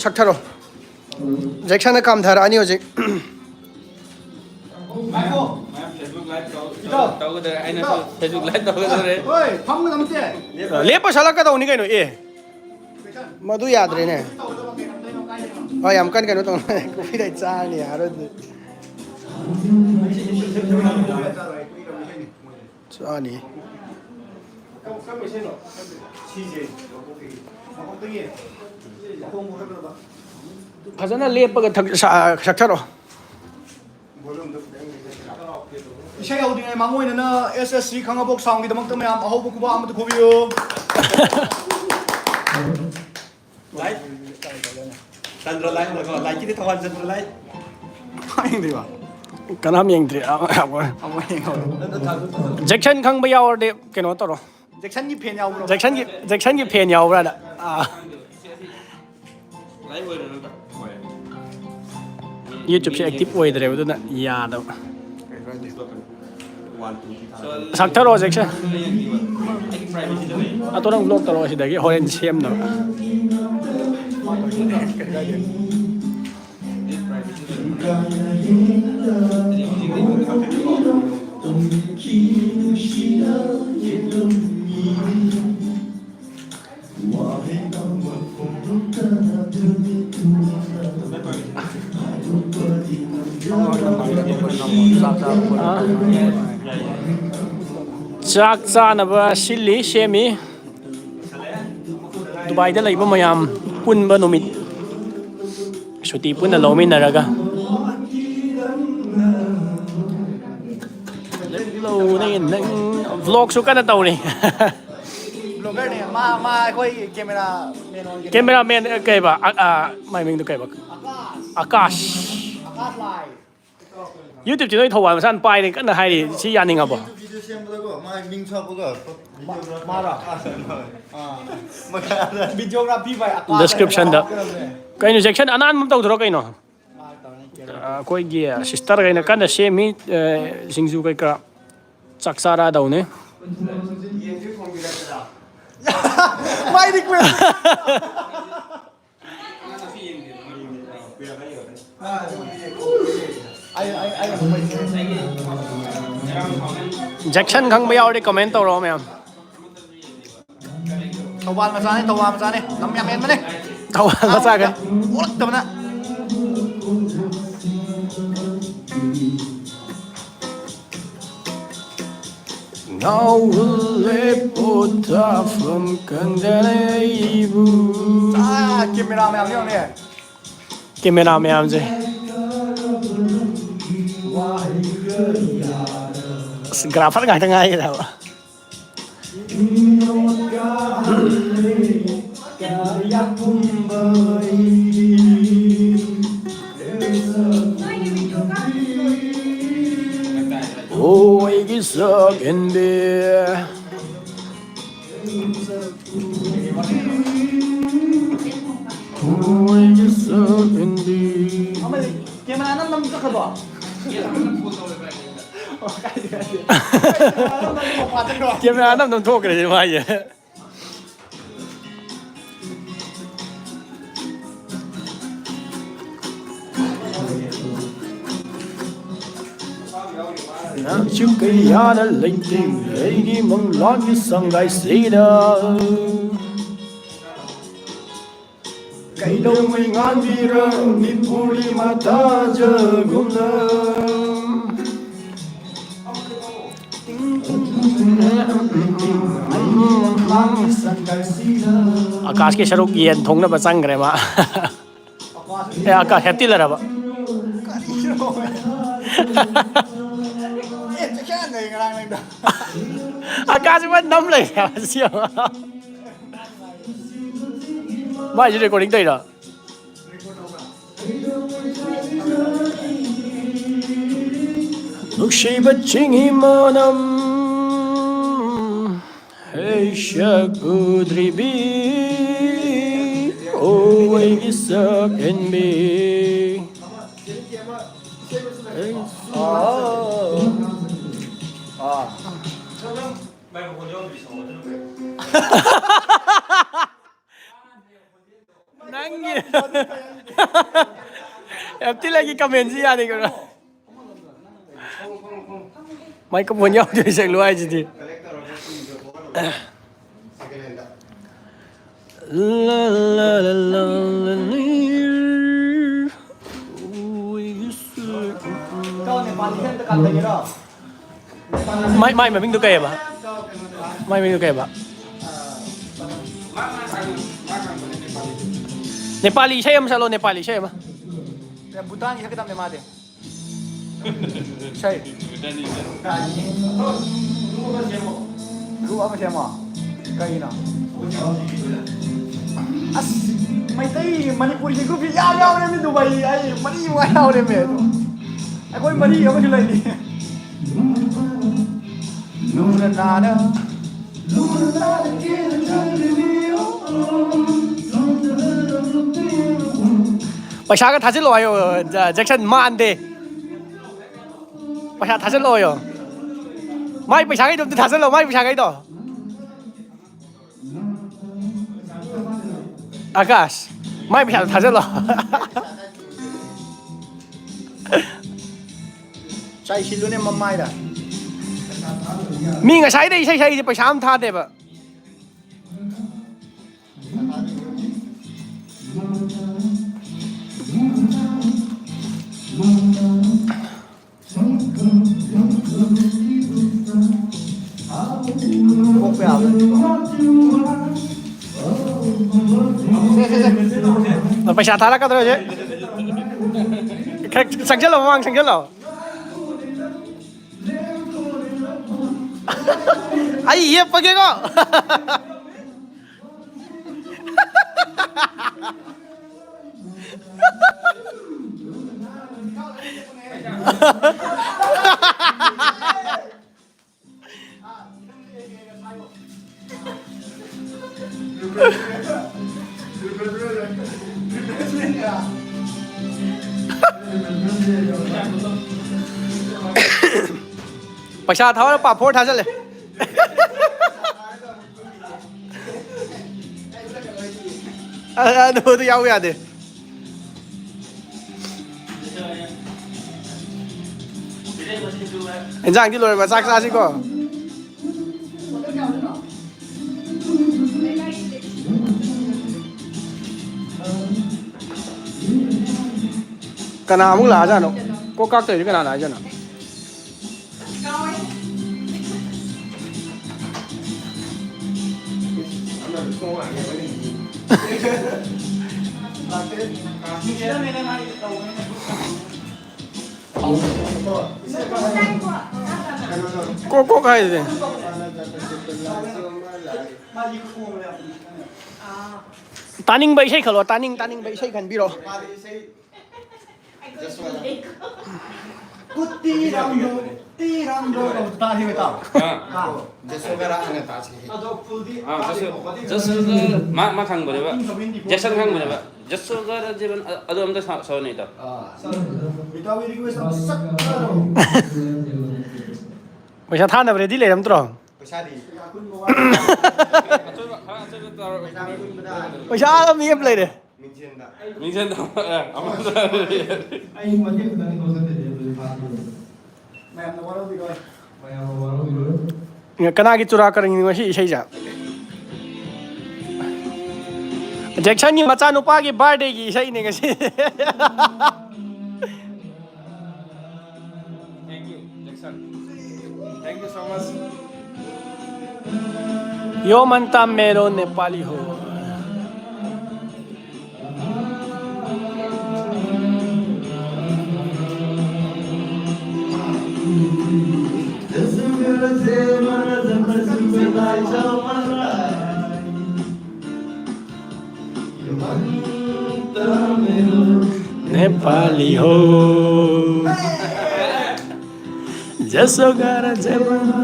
삭타로 잭션의 감타라 아니 오직 लेपा साला का उन्हीं का नो ये मधु याद रहे ने हाँ हम कन कनो तो कोई नहीं चाह नहीं यार चाह नहीं फजना लेपा का सक्थरो 이샤 어디에 망고에는 SSC 강화복 상기도 먹다면 아홉 구바 아무도 고비요. 라이. 산드라라이 뭐가 라이 기대 타완 산드라라이. 아닌데 봐. कनाम यंग थे जैक्सन खंग बया और दे केनो तोरो 잭슨 이 팬이 아우로. जैक्सन की फैन याव रहा YouTube से एक्टिव हुए इधर उधर ना याद हो सक्थरो जैक्सन अतोरं ब्लॉग तलो सिदागी होरेन सेम न चाक चानब सिल्ली सेमी दुबईदा लैब मयाम पुनब नुमित सुटी पुनः लौमिनरगा व्लॉग सु कन्ना तौरी ब्लॉगर ने मा कोई कैमरा मैन कैबा माइमिंग कैबा आकाश YouTube chỉ nói thầu hoàn san pai này cất là hay thì chỉ gia đình à bỏ description đó cái này section anh muốn tàu thôi cái nó coi gì sister cái này cất là xem mi sinh du cái cả chắc sa ra đầu này mai đi quên Jackson khăng bây giờ đi comment tao rồi mày tàu van mà ra này nắm nhắm em đấy tàu van mà ra cái ủa tao nè Now lepota from Kandanaibu camera mày làm gì grafar nggak tengah ya tau ôi cái sợ kén bia ôi cái sợ kén bia camera nó nằm thuốc cái gì mà vậy nắng trước cây giá đã lên tim lấy đi mong lót như sông gai xí đó cây đông mình ăn đi ra nít puri mà ta chờ gom आकाश के शरुक ये थोंगना बचंग करे मा ये आकाश happy लरा बा आकाश में नम ले सियो भाई जी रिकॉर्डिंग दे रहा नुक्शेबा चिंगी मनम hey shakudribi oh isak and me Nangi. Em lagi comment gì này cơ. Mày có muốn nhau thì sẽ luôn gì đi. La la la la la. Kau ni paling kan tekan lagi dah. Mai mình được kể ba. Mai mình được kể ba. Nepali siya masalo Nepali siya ba? Yang Bhutan ni kita memang ada. Saya. Lu apa siapa? Kau ina. As, mai tay Manipuri ke group ya ni Dubai ai mani wa ya ni me. Aku mani apa julai ni. Nuna nada. Bây giờ cái thằng sẽ lôi rồi, Jackson man đi. Bây giờ thằng sẽ lôi rồi. Mai bây giờ cái thằng sẽ lôi, mai bây giờ cái đó. Akash, mai bây giờ thằng sẽ lôi. Chạy xin luôn em mắm mai đã. Mình cái sai thì bây giờ không tha được vậy. Bây giờ thả ra cái đó chứ. Sang chết rồi, sang chết rồi. Ai iya pakai kok. Bây giờ tháo nó phốt tháo raเลย. Đồ tôi giao về đi. Anh Giang đi rồi mà Giang ra chứ có. Cái nào cũng là ra nó. Có các tới cái nào là ra nó. Có cái gì? Taning bay say khalo, taning bay say kan biro. Tirando ta hi tao. Just ma khang bole ba. Jackson khang bole ba. Just so gar jeban adu amda so nei ta. Bitawi request sak karo. Bây giờ than là về đi lấy lắm rồi. Bây giờ mình em lấy đấy. Mình xem đâu. Cái nào cái chura cái này gì xây ra. Jackson ni macam nupa cái birthday cái xây này cái gì. Thank you, Jackson. Thank you so much. Yo mantam meron Nepali ho. Nepali ho. Jasogara Jebana.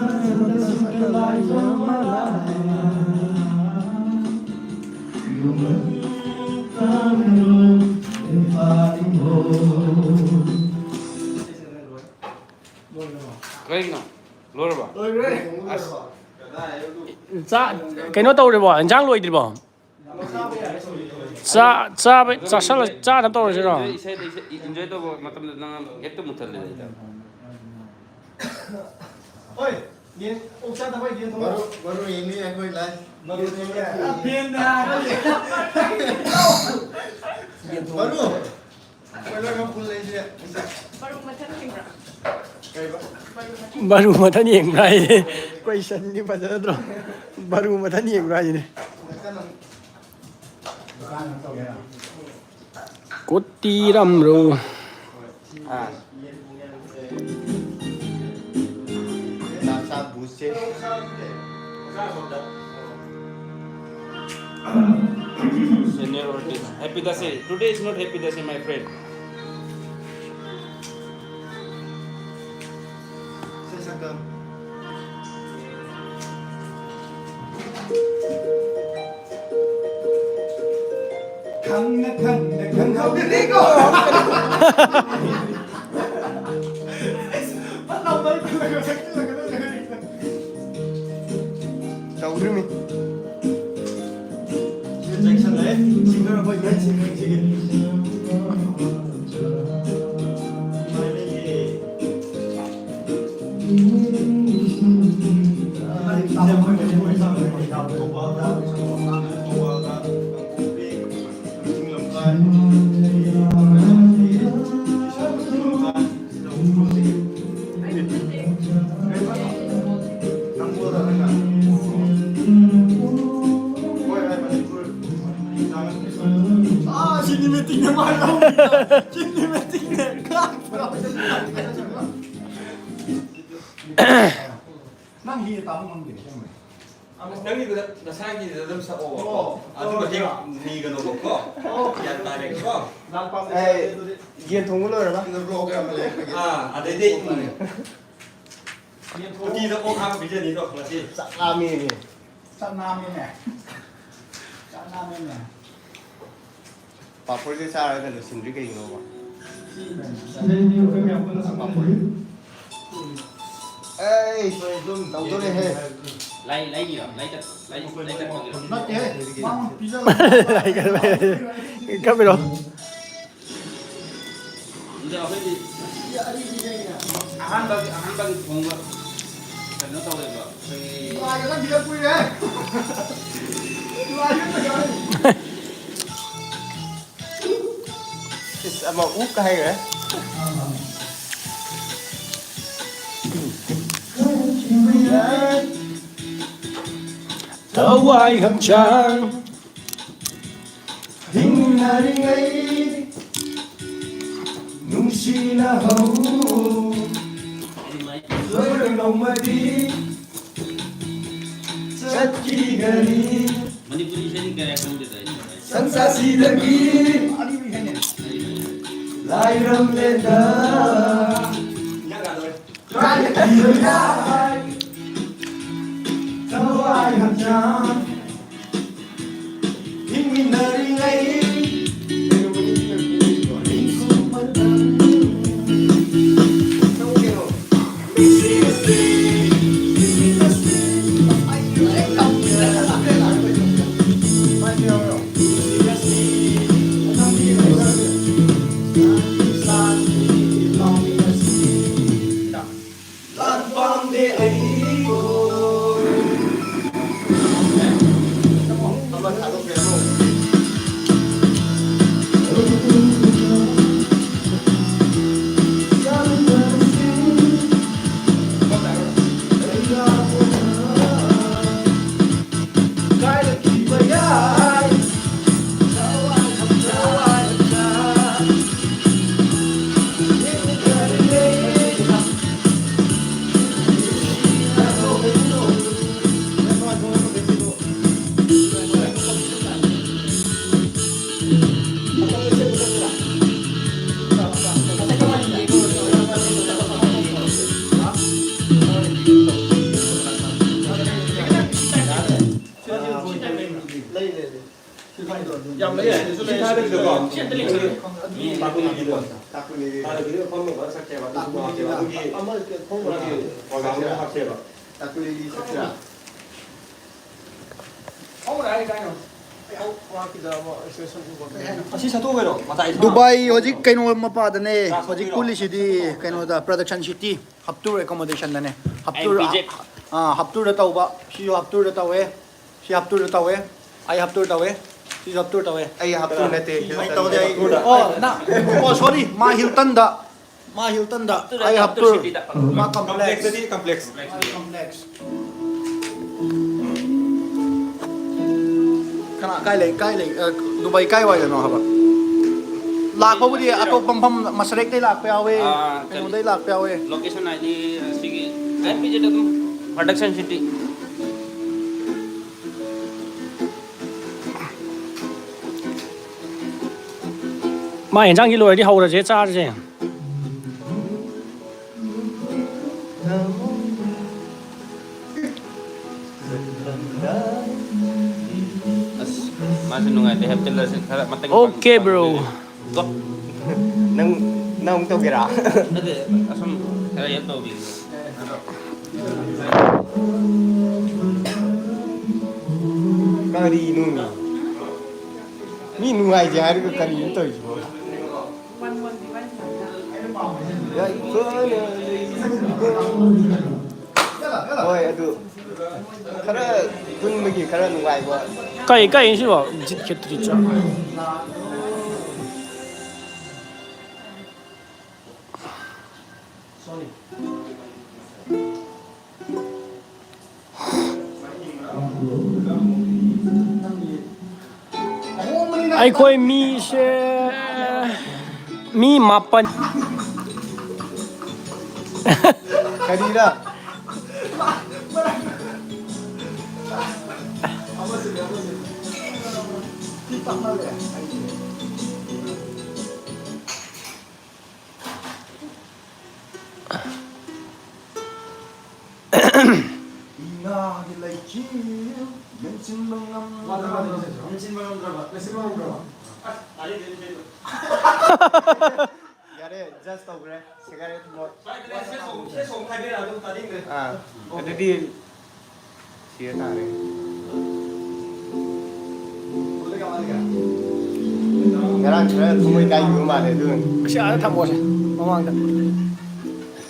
Cái nào? Lôi ra Dạ, cái nó tàu rồi bỏ, anh Giang lùi đi bỏ. ꯆꯥꯅꯕ ꯇꯧꯔꯁꯤꯔꯣ 이사이다 인조이도 맞다면 나 객도 못할래. oi yen 옥사 다 bai yen baru thong baru ini aku live baru yen da baru baru kamu pulang aja Baru macam ni bro. baru mata ni yang lain question ni pada tu baru mata ni yang lain Koti Ramro Sasa buset Seniority. Happy Dasi. Today is not Happy Dasi, my friend. sesekali khang khâu cái đi cô bắt đầu đấy tahu dulu nih Jackson đấy singer apa ya singer singer cinematicnya mana? Cinematicnya kan? Nang hi tahu nang dia. Nang ni 나 사기 좀 사고. 아주 그 니가 너무 거. 야 나래 거. eh gian thùng luôn rồi bác 아, 내 어디서 꼭 하고 비전 이거 그렇지. ami nih Sa Nam này. Sa Nam này. papur cái sao đấy là xin cái gì đâu ê tao tôi đây he Lấy gì rồi? Lấy cho con gì rồi? Nó chế. Mong pizza. lại cái rồi 이제 앞에 한방 공부 잘 넣었다고 해봐. 저기 Ai cái gì quy đấy. Ai cái gì mà úp cái hay rồi đấy thở hoài hầm trang hình hài ngày nung si là hậu rồi đừng lòng mà đi rất chi gari Manipuri से क्या action देता है? संसा si lagi lại râm lên đó lại đi rồi lại thở ai hầm trang hình mình hài ngày không có ai cái nào ꯑꯁꯤ ꯁꯠꯇꯣꯛꯈꯩꯔꯣ ꯃꯇꯥꯏ Dubai hojik kaino mapadane hojik policy di kaino da production city Haptur accommodation dane Haptur Haptur da tawba si Haptur da tawe si Haptur da tawe ai Haptur tawe si Haptur tawe ai haptu nate ai tawde oh na oh sorry ma Hilton da ai Haptur ma complex complex complex kana kai le Dubai kai wai da no haba lạc bao nhiêu à tôi bấm bấm mà sẽ đây lạc bèo về cái đây lạc bèo về location ID sige MPJ production city mà hiện trang cái lối đi hậu là dễ cha chứ masih nunggu deh jelas mateng okay bro kok nang tao kira ada asam saya ya tahu beli kari mi nuai jar ko kari to One device like that. ya oi adu khara kun magi khara nuai ko cái gì bảo dịch cái gì chứ ai coi mi sẽ mi mapan kari da yare just over cigarette mo 세송 타이베라 좀 따딘데 adudi siya tare ngarang khara thumoi kai yu ma le dun sẽ ở thăm một mong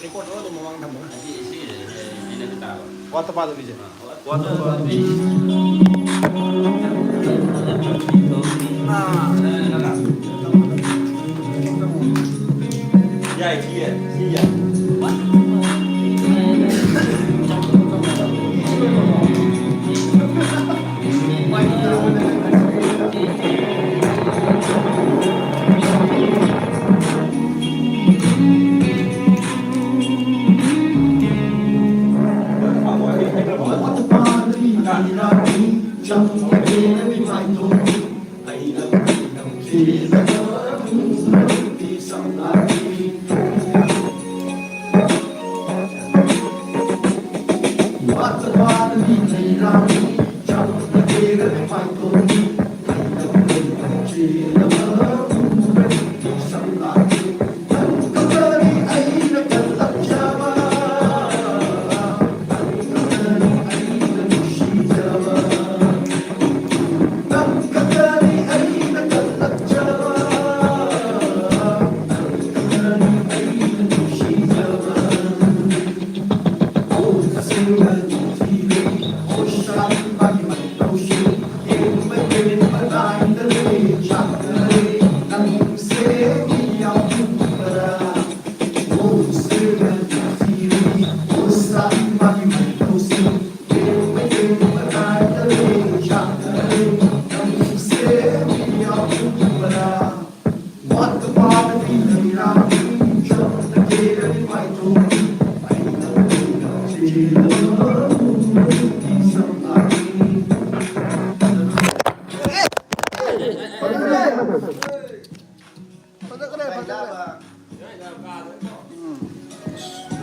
cái con đó tôi mong thăm một ini kita what pa dun je ya kia kia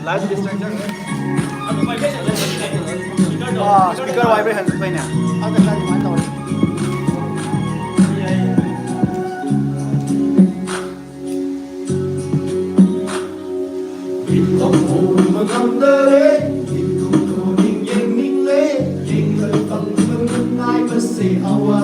live distraction speaker vibrationไปเนี่ยเอาแต่ละมันต่อต้องโหนมาทำได้ยิ่งดูตัวยิ่งนิ่งเลยยิ่งเลยฟังมันง่ายมาเสียเอาว่า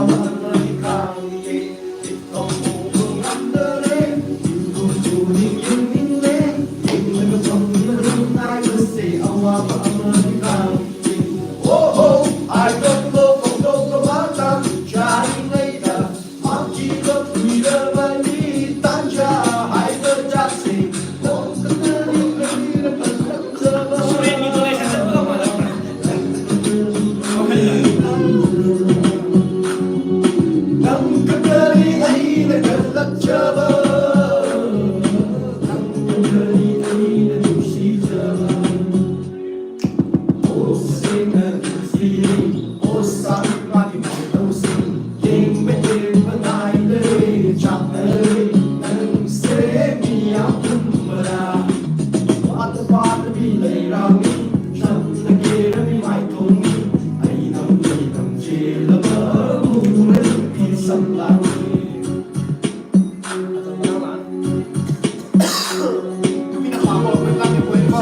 pinakababaw ng lang yung buhay ko.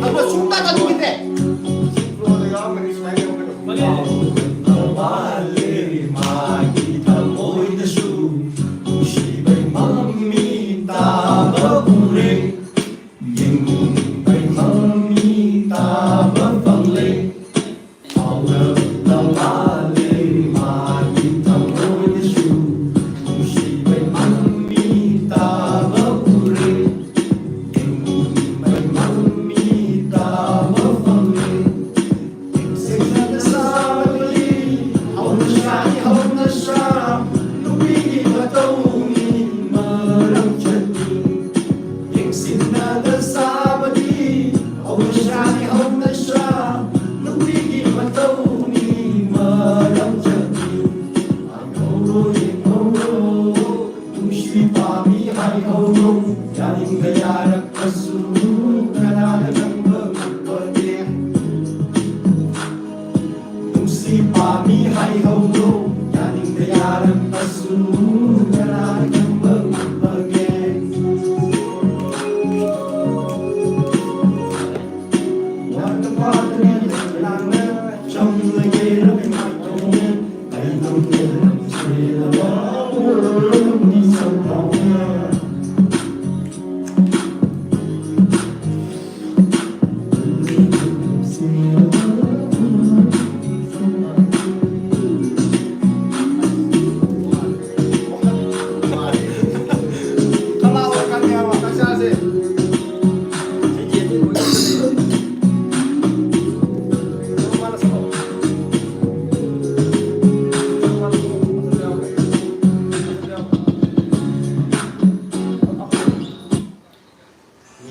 Ako, suta ka lumit eh!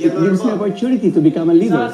It gives me opportunity to become a leader.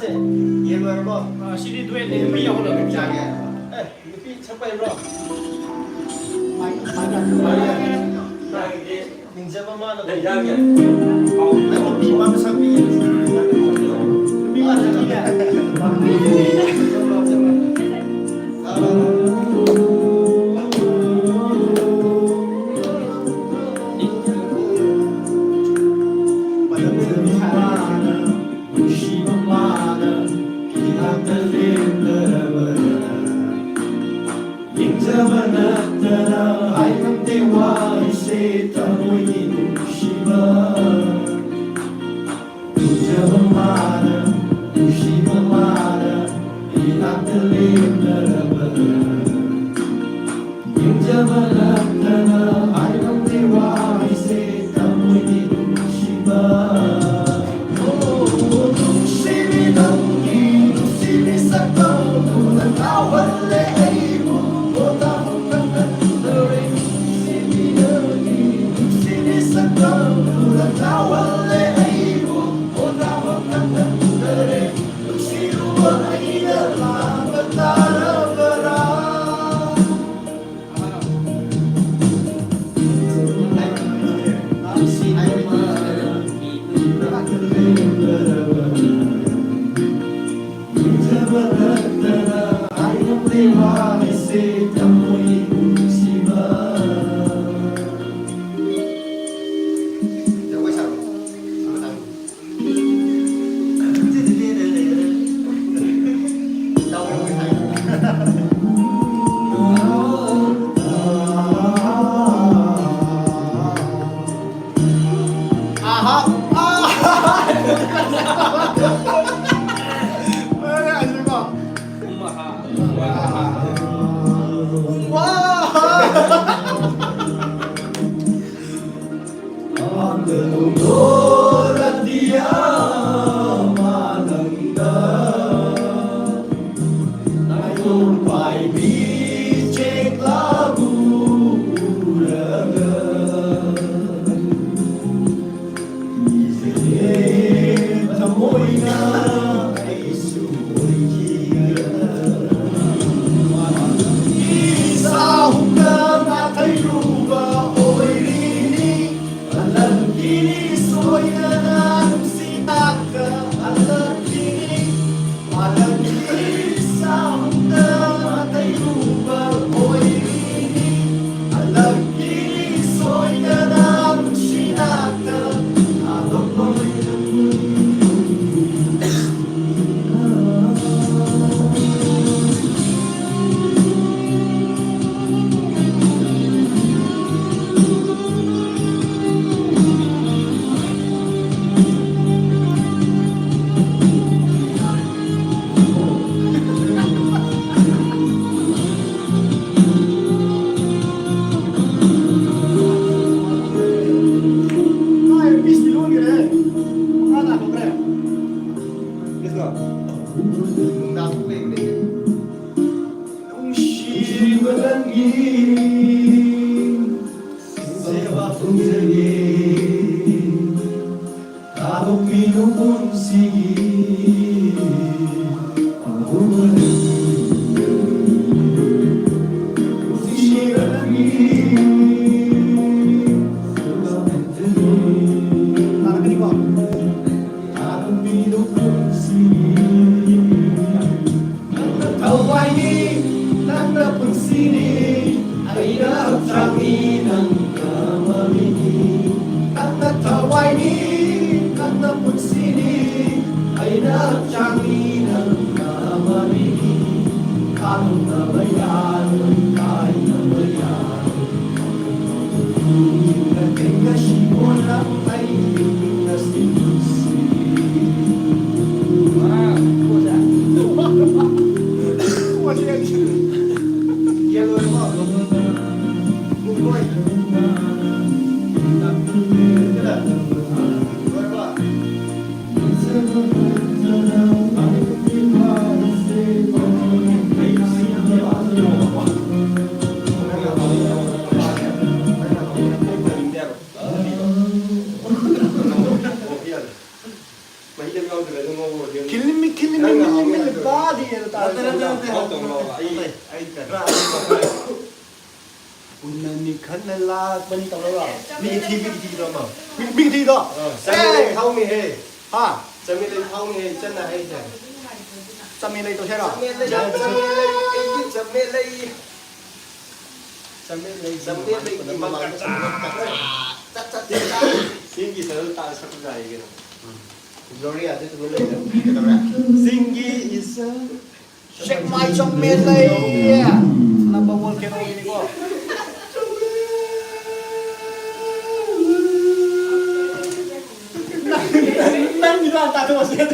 Killing me, body. Unani kanala bani tawla. Big T đó mà. Big T đó. Sao mình không mi hề. Ha. Sao mình không mi hề chân là hay chẳng. Sa mi lay to siya ra. Sao mình lấy mà Singi selalu tak sekedar gitu. Gloria itu tuh boleh. Singi is Shake my chong me lay. Nabawal ka na ini ko. Nang bilang tak ada maksudnya.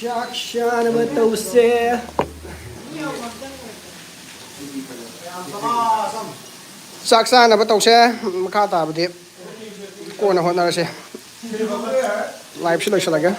Shaksha naman tause. Shaksha naman tause. Makata ba di? Ko na hot na kasi. Live sila siya laga.